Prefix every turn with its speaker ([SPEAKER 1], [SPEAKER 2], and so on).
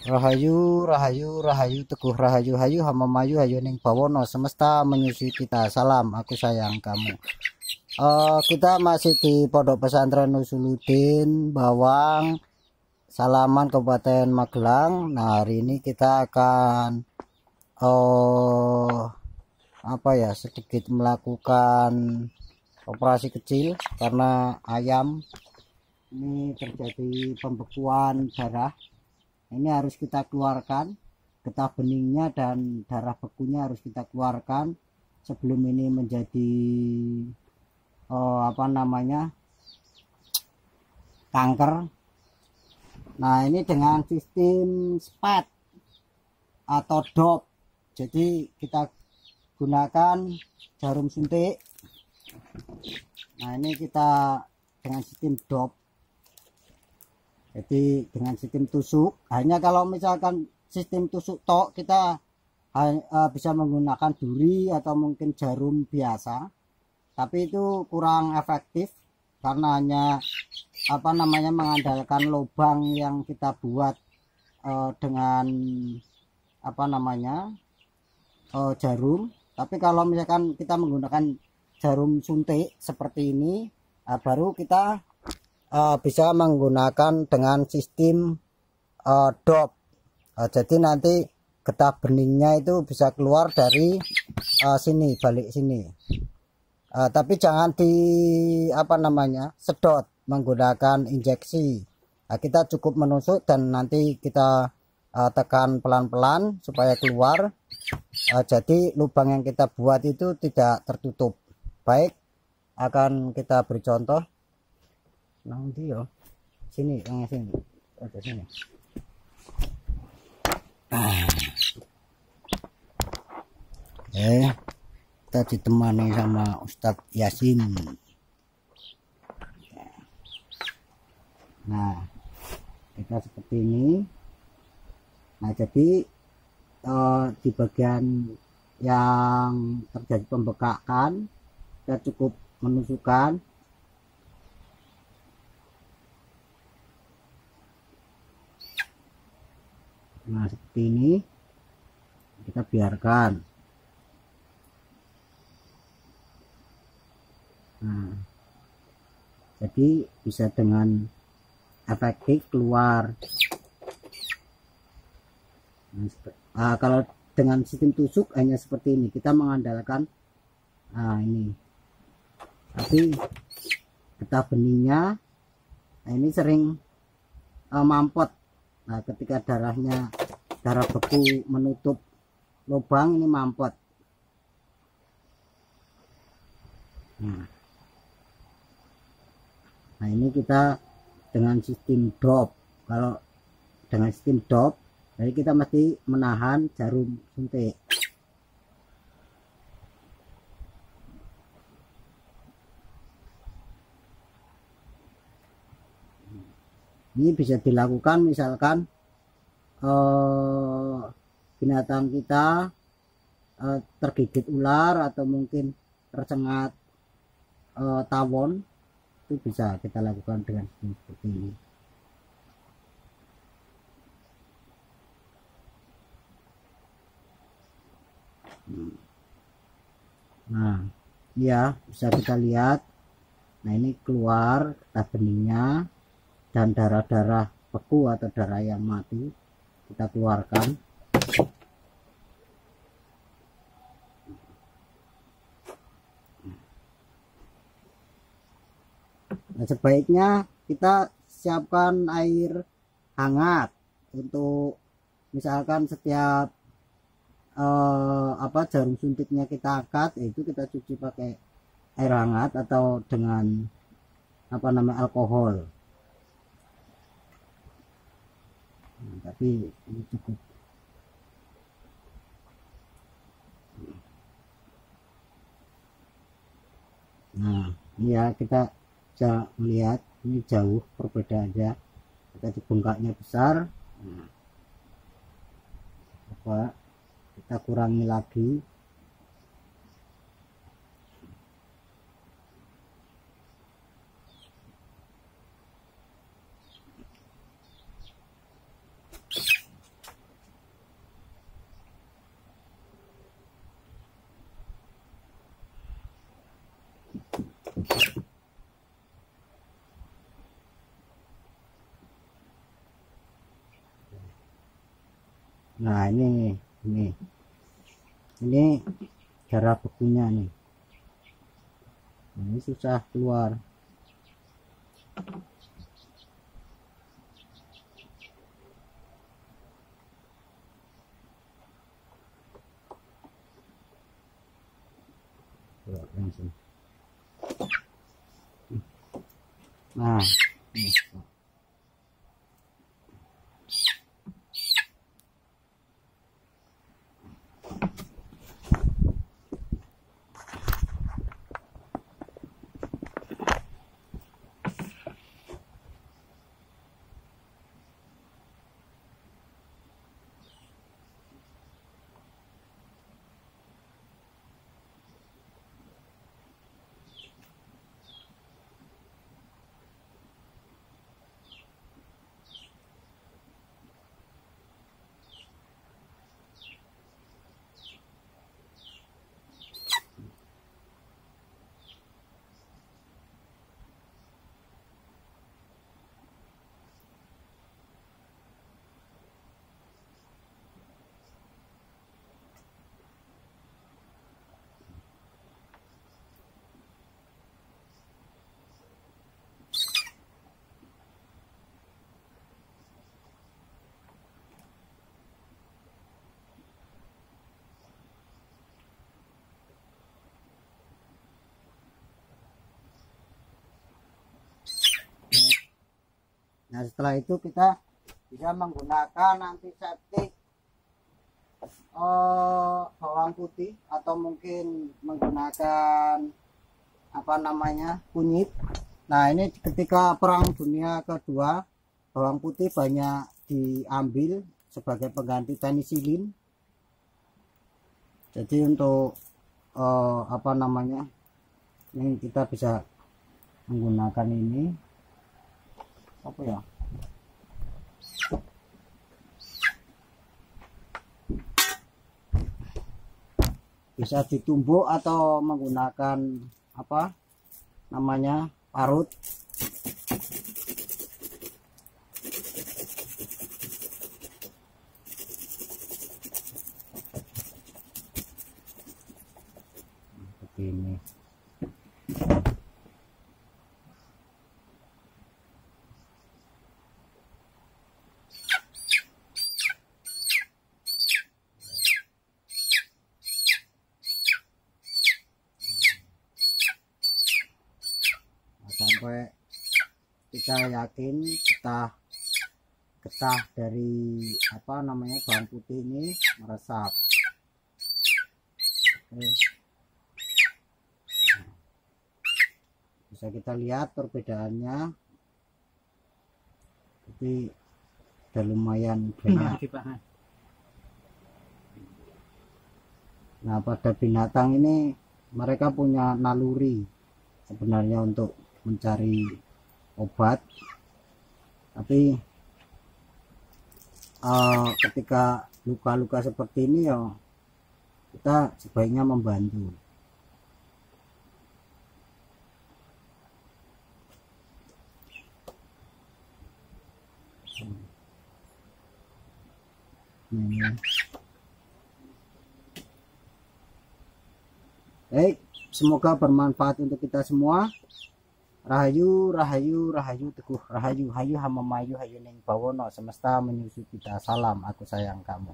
[SPEAKER 1] Rahayu, rahayu, rahayu, teguh rahayu, hayu, hamamayu, hayu ning bawono, semesta menyusui kita. Salam, aku sayang kamu. Kita masih di Pondok Pesantren Nusuluddin Bawang, Salaman, Kabupaten Magelang. Nah, hari ini kita akan apa ya, sedikit melakukan operasi kecil karena ayam ini terjadi pembekuan darah. Ini harus kita keluarkan getah beningnya dan darah bekunya harus kita keluarkan sebelum ini menjadi kanker. Nah, ini dengan sistem SPAT atau DOP. Jadi kita gunakan jarum suntik. Nah, ini kita dengan sistem DOP. Jadi dengan sistem tusuk, hanya kalau misalkan sistem tusuk tok kita bisa menggunakan duri atau mungkin jarum biasa, tapi itu kurang efektif karena hanya mengandalkan lubang yang kita buat dengan jarum. Tapi kalau misalkan kita menggunakan jarum suntik seperti ini, baru kita bisa menggunakan dengan sistem DOP. Jadi nanti getah beningnya itu bisa keluar dari sini, balik sini. Tapi jangan sedot menggunakan injeksi. Kita cukup menusuk dan nanti kita tekan pelan-pelan supaya keluar. Jadi lubang yang kita buat itu tidak tertutup. Baik, akan kita beri contoh. Nanti yo sini, yang sini ada sini. Kita ditemani sama Ustadz Yasin. Nah, kita seperti ini. Nah, jadi di bagian yang terjadi pembekakan kita cukup menusukkan. Nah, seperti ini kita biarkan. Nah, jadi bisa dengan efektif keluar. Nah, kalau dengan sistem tusuk hanya seperti ini, kita mengandalkan ini. Tapi getah benihnya ini sering mampet. Nah, ketika darah beku menutup lubang ini mampet. Nah, ini kita dengan sistem DOP. Kalau dengan sistem DOP, jadi kita mesti menahan jarum suntik. Ini bisa dilakukan misalkan binatang kita tergigit ular atau mungkin tersengat tawon, itu bisa kita lakukan dengan seperti ini. Nah, ya bisa kita lihat. Nah, ini keluar getah beningnya dan darah-darah beku atau darah yang mati kita keluarkan. Nah, sebaiknya kita siapkan air hangat untuk misalkan setiap jarum suntiknya kita angkat, itu kita cuci pakai air hangat atau dengan alkohol. Nah, tapi ini cukup. Nah, ini ya kita bisa melihat ini jauh perbedaannya. Kita bengkaknya besar. Nah, kita kurangi lagi. Nah ini darah bekunya nih. Ini susah keluar. Langsung. Nah ini. Nah setelah itu kita bisa menggunakan antiseptik bawang putih atau mungkin menggunakan apa namanya kunyit. Nah ini ketika Perang Dunia Kedua bawang putih banyak diambil sebagai pengganti penisilin. Jadi untuk apa namanya, ini kita bisa menggunakan ini apa ya, bisa ditumbuk atau menggunakan apa namanya parut. Seperti ini. Sampai kita yakin getah dari apa namanya bawang putih ini meresap. Oke. Bisa kita lihat perbedaannya, tapi udah lumayan banyak. Nah pada binatang ini mereka punya naluri sebenarnya untuk mencari obat, tapi ketika luka-luka seperti ini ya kita sebaiknya membantu. Baik, semoga bermanfaat untuk kita semua. Rahayu, rahayu, rahayu, teguh, rahayu, hayu, hamamayu, hayu ning bawono, semesta menyusu kita. Salam, aku sayang kamu.